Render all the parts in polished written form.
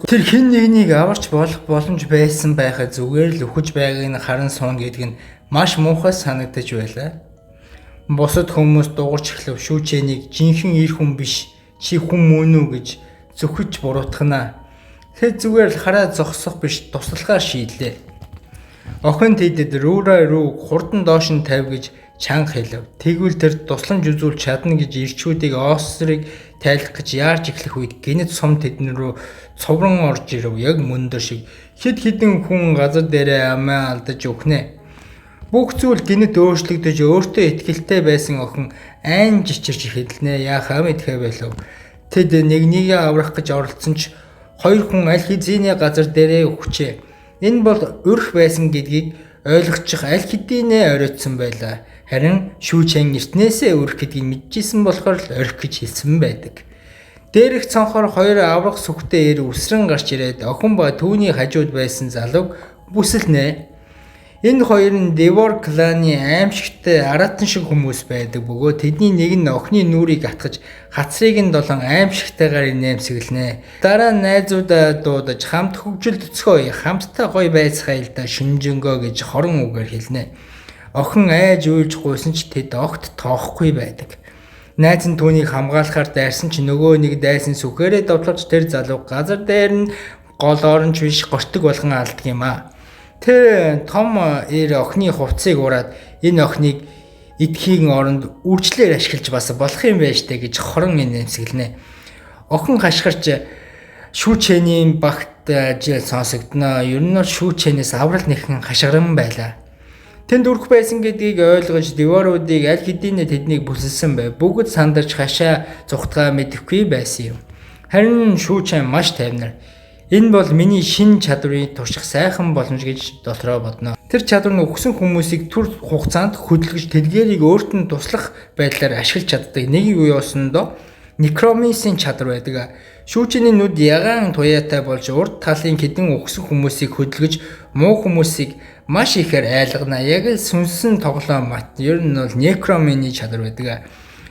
Тэр хэн нэгнийг аварч болох боломж байсан байхад зүгээр л өхөж байгааг нь харан суун гэдэг нь маш муухай санагдаж байлаа. Бусад хүмүүс дуурч эхлэв шүүчэнийг жинхэнэ ир хүн биш чи хүн мөн үү гэж зөвхөж буруутгана. Тэр зүгээр л хараа зогсох биш туслахаар шийдлээ. Охин тэдэд рүүраа рүү хурдан доош нь тавь гэж чанга хэлв. Тэгвэл тэр тусламж үзүүлж чадна гэж ирчүүдийг Осрыг тайлах гэж яарч эхлэх үед гинэт сум тэдэн рүү цоврон орж ирв. Яг мөндөр шиг хэд хэдэн хүн газар дээрээ амиа алдаж өгнэ. Бүх зүйл гинэт өөрчлөгдөж өөртөө итгэлтэй байсан охин айн жичирч хэлнэ. Яахаа мэдхэ байлов. Тэд нэгнийгээ аврах гэж оролцсон ч хоёр хүн аль хэзээний газар дээрээ өгчээ. Энэ бол өрх байсан гэдгийг ойлгочих аль хэдийнэ оройтсон байлаа. Харин шүүчэн эртнээсээ өрх гэдгийг мэдчихсэн болохоор л орхих гэж хэлсэн байдаг. Дээрх цонхоор хоёр аврах сүхтэй ир үсрэн гарч ирээд охин ба түүний хажууд байсан залууг бүсэлнэ. Энэ хоёр нь Девор кланы аимшигтай аратан шиг хүмүүс байдаг бөгөөд тэдний нэг нь охины нүрийг атгаж хацрыг нь 7 аимшигтайгаар нэмсэглэнэ. Дараа нь найзуудаа дуудаж хамт хөгжилдөцгөө хамтдаа гой байцгаая л да шүнжэнгөө гэж хорон үгээр хэлнэ. Охин айж уйлж гуйсан ч тэд огт тоохгүй байдаг. Найз нь түүнийг хамгаалахаар дайрсан ч нөгөө нэг дайсан сүхээрээ довтлогч тэр залуу газар дээр нь гол оронч биш гортог болгон алддаг юм а. Тэр том ир охины хувцсыг ураад энэ охиныг эдхийн оронд үржлээр ашиглаж бас болох юм байж тээ гэж хорон нэмсэглэнэ. Охин хашгирч шүүчэний багт ажил сонсогдно. Ер нь шүүчэнээс аврал нэхэн хашгиран байлаа. Тэнд үрх байсан гэдгийг ойлгож Деворуудыг аль хэдийнэ тэднийг бүсэлсэн бай. Бүгд сандарч хашаа зүхтгаа мэдэхгүй байсан юм. Харин шүүчэн маш тайвнар. Энэ бол миний шин чадварыг турших сайхан боломж гэж дотроо бодно. Тэр чадвар нь өгсөн хүмүүсийг түр хугацаанд хөдөлгөж тэдгээрийг өөрт нь туслах байдлаар ашиглаж чаддаг. Нэг юу яосондоо некромисийн чадвар байдаг. Шүүчний нүд ягаан туяатай болж урд талын хэдэн өгсөн хүмүүсийг хөдөлгөж муу хүмүүсийг маш ихээр айлгана. Яг л сүнсэн тоглоом мат. Ер нь бол некромины чадвар байдаг.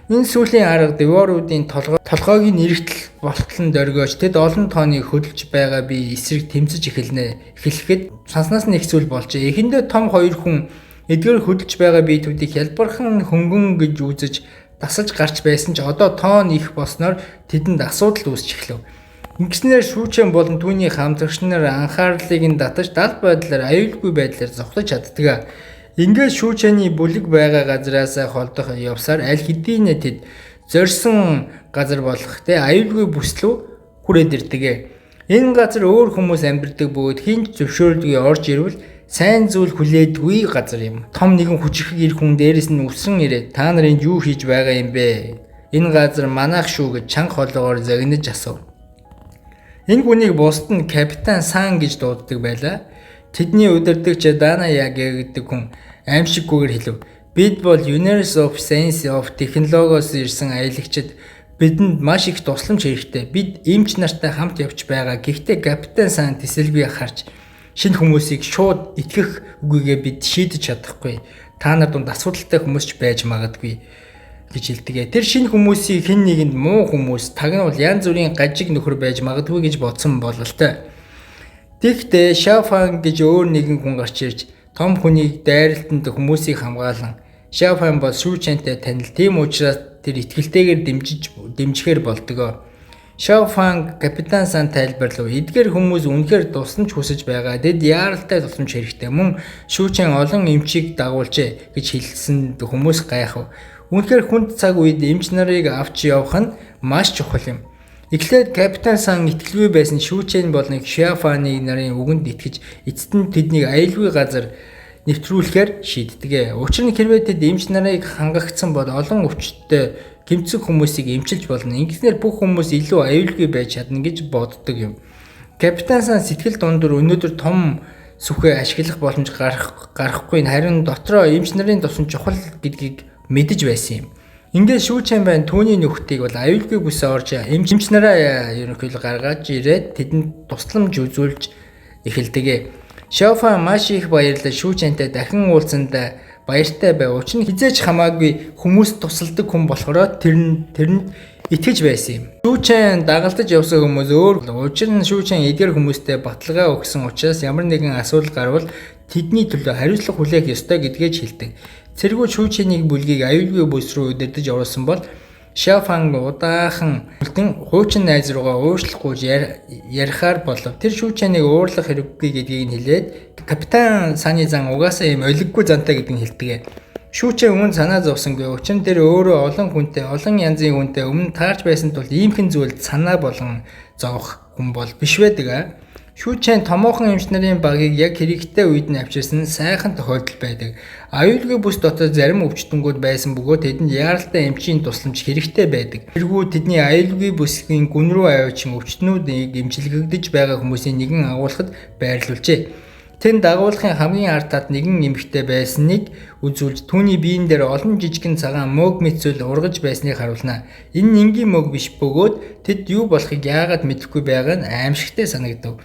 Энэ сүүлийн арга Деворуудын толгойг нь эргэтл болтлон дөргөөж тэд олон тооныг хөдөлж байгаа би эсрэг тэмцэж эхлэхэд санснаас нь их зүйл болж. Эхэндээ том хоёр хүн эдгээр хөдөлж байгаа биетүүдийг хялбархан хөнгөн гэж үзэж дасалж гарч байсан ч одоо тоон их болсноор тэдэнд асуудал үүсч эхлэв. Ингэснээр шүүчэн болон түүний хамтрагч нар анхаарлыг нь татаж дал байдлаар аюулгүй байдлаар зогтож чаддаг. Ингээд шүүчэний бүлэг байгаа газраас холдох явсаар аль хэдийнэ тэд зорьсон газар болох аюулгүй бүслүү хүрээд ирдэг. Энэ газар өөр хүмүүс амьдардаг бөгөөд хинч зөвшөөрөлгүй орж ирвэл сайн зүйл хүлээдгүй газар юм. Том нэгэн хүчрхэг ир хүн дээрээс нь үсрэн ирээд та нар энд юу хийж байгаа юм бэ? Энэ газар манайх шүү гэж чанга хоолоогоор загнаж асуув. Энэ хүнийг бусд нь капитан Сан гэж дууддаг байлаа. Тэдний удирдагч Дана Ягэ гэдэг хүн аимшиггүйгээр хэлв. Бид бол University of Science of Technology-оос ирсэн аялагчид бидэнд маш их тусламж хэрэгтэй. Бид эмч нартай хамт явж байгаа. Гэхдээ капитан Сан тэсэлгүй харж шинэ хүмүүсийг шууд итгэх үгүйгээ бид шийдэж чадахгүй. Та нар дунд асуудалтай хүмүүс ч байж магадгүй гэж хэлдэг. Тэр шинэ хүмүүсийг хэн нэгэнд муу хүмүүс тагнуул янз бүрийн гажиг нөхөр байж магадгүй гэж бодсон бололтой. Тэгэхдээ Шафан гэж өөр нэгэн хүн гарч ирж том хүнийг дайралтанд хүмүүсийг хамгаалan. Шафан бол шүүчэнтэй танил. Тийм учраас тэр итгэлтэйгээр дэмжихээр болдог. Шафан капитан Сан тайлбарлав. Эдгээр хүмүүс үнэхээр тусламж хүсэж байгаа. Тэд яаралтай тусламж хэрэгтэй. Мөн шүүчэн олон эмчийг дагуулжээ гэж хэлсэн хүмүүс гайхав. Үнэхээр хүнд цаг үед эмч нарыг авч явах нь маш чухал юм. Эхлээд капитан Сан итгэлгүй байсан шүүчэн болон Шафаны нарын үгэнд итгэж эцэст нь тэднийг аюулгүй газар нэвтрүүлэхээр шийддэг. Учир нь хэрвээ тэд эмч нарыг хангагдсан бол олон өвчтөй гэмцэх хүмүүсийг эмчилж болно. Ингэснээр бүх хүмүүс илүү аюулгүй байж чадна гэж боддог юм. Капитан Сан сэтгэл дундуур өнөөдөр том сүхээ ашиглах боломж гарахгүй харин дотроо эмч нарын тусам чухал гэдгийг мэдэж байсан юм. Ингээд шүүчэн байна түүний нөхдөйг бол аюулгүй бүсээ орж эмч нараа ерөнхийдөө гаргаж ирээд тэдэнд тусламж үзүүлж эхэлдэг. Шафан маш их баярлал шүүчэнтэй дахин уулзсанд баяртай байв. Учир нь хизээч хамаагүй хүмүүс тусалдаг хүн болохоор тэрэнд итгэж байсан юм. Шүүчэн дагалдаж явсан хүмүүс өөр учир нь шүүчэн эдгээр хүмүүстэй баталгаа өгсөн учраас ямар нэгэн асуудал гарвал тэдний төлөө хариуцлага хүлээх ёстой гэдгээ хэлдэг. Цэргүүд шүүчэнийг бүлгийг аюулгүй бүс рүү удирдах оруулсан бол Шафанг удаахан үлдэн хуучин найз руугаа уушлахгүй ярихаар болов. Тэр шүүчэнийг уурлах хэрэггүй гэдгийг нь хэлээд капитан Саны зан угаасаа юм олиггүй зантай гэдгийг хэлдэг. Шүүчээ өмнө санаа зовсонгүй. Учир нь тэр өөрөө олон хүнтэй, олон янзын хүнтэй өмнө таарч байсан тул иймхэн зүйлд санаа болгон зовох хүн бол биш байдаг. Шүүчэн томоохон эмч нарын багийг яг хэрэгтэй үед нь авчирсан сайхан тохиолдол байдаг. Аюулгүй бүс дотор зарим өвчтөнгүүд байсан бөгөөд тэдэнд яаралтай эмчийн тусламж хэрэгтэй байдаг. Тэргүү тэдний аюулгүй бүсгийн гүн рүү аваачин өвчтнүүдийг эмчилгэгдэж байгаа хүмүүсийн нэгэн агуулхад байрлуулжээ. Тэн дагуулгын хамгийн ард талд нэгэн эмэгтэй байсныг үзүүлж түүний биеийн дээр олон жижигхэн цагаан мөг мэдсэл ургаж байсныг харуулна. Энэ нь энгийн мөг биш бөгөөд тэд юу болохыг яагаад мэдэхгүй байгаа нь аимшигтай санагдав.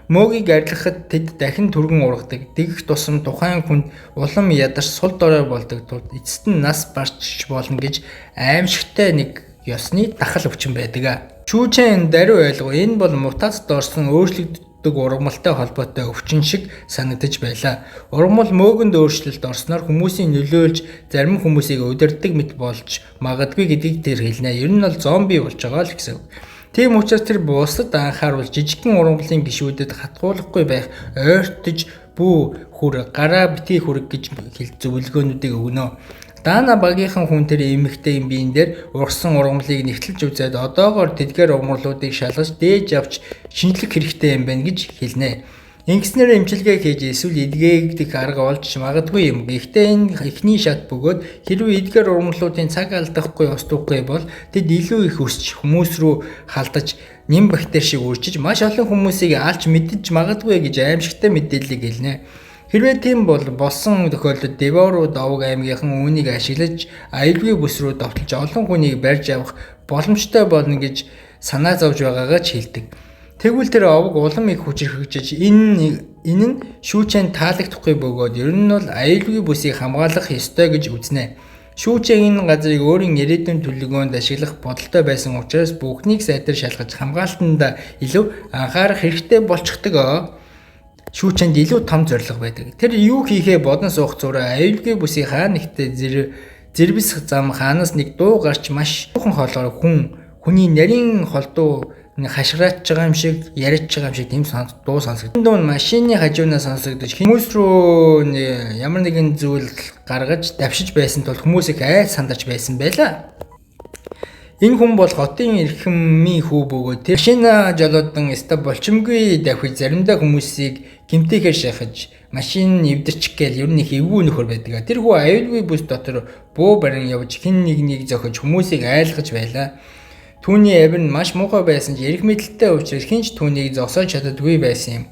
Мөгийг арилгахад тэд дахин түргэн ургадаг. Тэгэх тусам тухайн хүнд улам ядарч сул дорой болдог тул эцэст нь нас барч болно гэж аимшигтай нэг ёсны дахал өвчин байдаг. Шүүчэн даруй ойлгов. Энэ бол мутацид орсон өөрчлөгддөг ургамалтай холбоотой өвчин шиг санагдаж байлаа. Ургамал мөөгөнд өөрчлөлт орсноор хүмүүсийн нөлөөлж зарим хүмүүсийг удирддаг мэт болж магадгүй гэдгийг тэр хэлнэ. Ер нь бол зомби болж байгаа л гэсэн үг. Тийм учраас тэр бусад анхааруулж жижигхэн ургамлын гишүүдэд хатгуулахгүй байх, ойртож бүү хүр, гараа битгий хүрэг гэж хэл зөвлөгөөнүүдийг өгнө. Даана багийнхан хүн тэр эмэгтэй биен дээр ургасан ургамлыг нэгтлж үзээд одоогоор тэдгээр ургамлуудыг шалгаж дээж авч шинжлэх хэрэгтэй юм байна гэж хэлнэ. Ингэснээр эмчилгээ хийж эсвэл эдгээгдэх арга олж магадгүй юм. Гэхдээ энэ эхний шат бөгөөд хэрвээ эдгээр ургамлуудын цаг алдахгүй устдахгүй бол тэд илүү их өсч хүмүүс рүү халдаж нэм бактери шиг үржиж маш олон хүмүүсийг алж мэдэж магадгүй гэж аимшигтай мэдээллийг хэлнэ. Хэрвээ тийм бол болсон тохиолдолд Девор Довг аймгийнхан үүнийг ашиглаж аюулгүй бүс рүү довтолж олон хүнийг барьж авах боломжтой болно гэж санаа зовж байгаагаа ч хэлдэг. Тэгвэл тэр овг улам их хүчрхэгжиж энэ нь шүүчэн таалагдахгүй бөгөөд ер нь бол аюулгүй бүсийг хамгаалах ёстой гэж үзнэ. Шүүчэн энэ газрыг өөрийн ирээдүйн төлөвлөгөөнд ашиглах бодолтой байсан учраас бүхнийг сайтар шалгаж хамгаалтанд илүү анхаарах хэрэгтэй болчихдог. Шүүчэнд илүү том зорилго байдаг. Тэр юу хийхээ бодон суух зураа аюулгүй бүсийн хаа нэгтээ зэрбис зам хаанаас нэг дуу гарч маш хуухан хоолоор хүний нарийн холдуу хашгираач байгаа юм шиг яриад байгаа юм шиг тийм дуу сонсогддог. Дуу нь машины хажуунаас сонсогдож хүмүүс рүү ямар нэгэн зүйл гаргаж давшиж байсан тул хүмүүс их айл сандарч байсан байлаа. Энэ хүн бол хотын эрхэмний хүү бөгөөд тэр машина жолоодан өстө болчимгүй давхиж заримдаа хүмүүсийг гэмтээхээр шахаж машин эвдэрчих гээл ер нь их эвгүй нөхөр байдаг. Тэр хүү аюулгүй бүс дотор буу барин явж хэн нэгнийг зохиж хүмүүсийг айлгаж байлаа. Түүний авир нь маш муухай байсан ч эрх мэдэлтэй учраас хинч түүнийг зогсоож чаддаггүй байсан юм.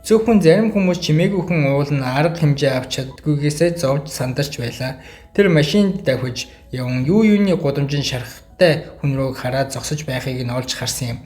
Зөвхөн зарим хүмүүс чимээгүй хүн уулна арга хэмжээ авч чаддаггүйгээсээ зовж сандарч байлаа. Тэр машинд давхиж явсан юуны гудамжин шархтай хүн рүү хараад зогсож байхыг нь олж харсан юм.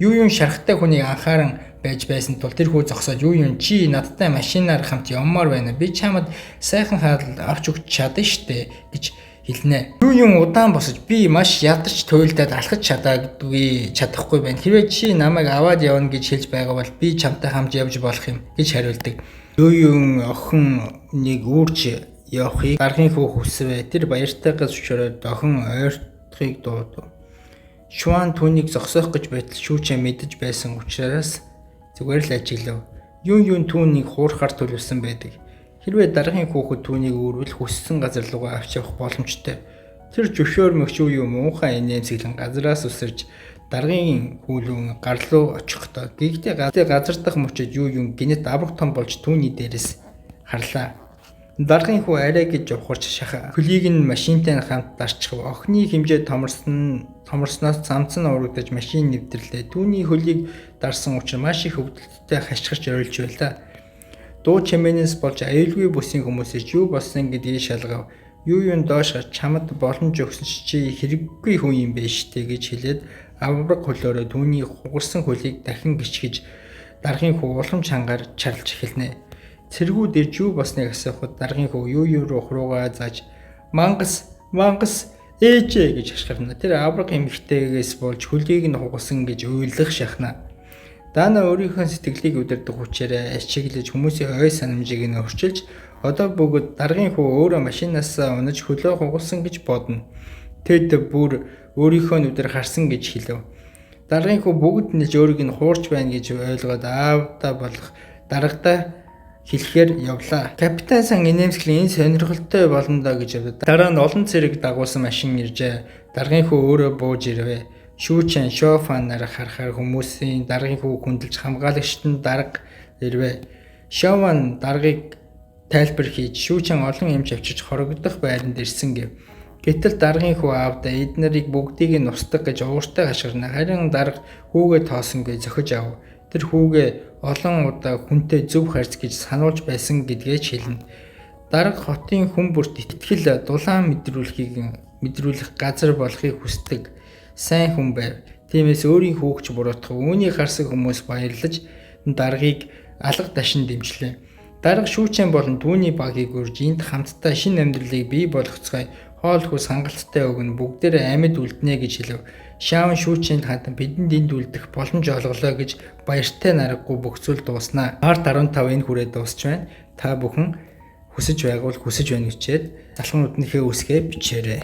Юун шархтай хүнийг анхааран байж байсан тул тэр хүү зогсоод юун чи надтай машинаар хамт явмаар байна. Би чамд сайхан хаалт авч өгч чадна штэ гэж хэлнэ. Юун удаан босож би маш ядарч туйлдаад алхаж чадахгүй байна. Хэрвээ чи намайг аваад явна гэж хэлж байгаа бол би чамтай хамт явж болох юм гэж хариулдаг. Юун охин нэг үрж явахыг даргын хүү хүсвэ. Тэр баяртайгаас өчөрөд охин ойртохыг дуудав. Шуан түүнийг зогсоох гэж байтал шүүчээ мэдэж байсан учраас зүгээр л ажиглав. Юун түүнийг хуурахаар төлөвлөсөн байдаг. Хэрвээ даргын хүүхэд түүнийг өөрвөл хүссэн газар руугаа авч явах боломжтой. Тэр зөвшөөр мөчөө юу муухай инээмсэглэн газраас үсэрж даргын хүүлүүн гарлуу очихдоо. Гэхдээ газар дах мөчөд юун гинэт авраг том болж түүний дээрээс харлаа. Даргын хүү арай гэж ухарч шаха. Хөлийг нь машинтай хамт дарчих. Охины хэмжээ томорсноос цамцан урагдаж машин нэвтрлээ. Түүний хөлийг дарсан учраас маш их өвдөлттэй хашгирч орилж байлаа. Дуу чимээнээс болж аюулгүй бүсийн хүмүүсээс юу болсон гэдгийг шалгав. Юун доош чамд боломж өгсөн чи хэрэггүй хүн юм биш үү гэж хэлээд авраг хөлөөрөө түүний хугарсан хөлийг дахин гიშгэж даргын хүү улам чангаар чарлж эхэлнэ. Цэргүүд ирж юу болсныг асуухад даргын хүү юу руу хуруугаа зааж мангас Ээжээ гэж ашгарна. Тэр Авраг эмэгтэйгээс болж хөлийг нь хугалсан гэж уйлах шахна. Дана өөрийнхөө сэтгэлийг удирдах хүчээр ашиглаж хүмүүсийн ой санамжийг нь орчилж одоо бүгд даргын хүү өөрөө машинаас унаж хөлөө хугалсан гэж бодно. Тэд бүр өөрийнхөө нүдээр харсан гэж хэлв. Даргын хүү бүгд нэлж өөрийг нь хуурч байна гэж ойлгоод аавда болох даргадаа хэлэхээр явлаа. Капитан сан инээмсэглэн энэ сонирхолтой болно доо гэж явдаа. Дараа нь олон цэрэг дагуулсан машин иржээ. Даргын хүү өөрөө бууж ирвэ. Шүүчэн шофанаар харахаар хүмүүсийн даргын хүү хүндэлж хамгаалагчд нь дарга ирвэ. Шован даргыг тайлбар хийж шүүчэн олон эмч авчирч хорогдох байранд ирсэн гэв. Гэтэл даргын хүү аавда эднэрийг бүгдийг нь устгах гэж ууртай хашгирна. Харин дарга хүүгээ тоосонгүй зохиж ав. Тэр хүүгээ олон удаа хүнтэй зөв харьц гэж сануулж байсан гэдгээ хэлнэ. Дарга хотын хүн бүрт итгэл дулаан мэдрүүлэх газар болохыг хүсдэг сайн хүн байв. Тиймээс өөрийн хүүгч буруутгав. Үүнийг харсан хүмүүс баярлаж даргыг алга дашин дэмжлээ. Дарга шүүчэн болон түүний багийг урьж энд хамтдаа шинэ амьдралыг бий болгоцгоё. Хоол хүс хангалттай өгнө. Бүгдээрээ амьд үлднэ гэж хэлв. Шаавн шүүчэнд хандан бидэнд энд үлдэх боломж олголоо гэж баяртай наргагүй бөхцөл дууснаа. Арт 15 энэ хүрээ дуусч байна. Та бүхэн хүсэж байгавал хүсэж байна гэчээд залхуунуудынхээ үсгээ бичээрэй.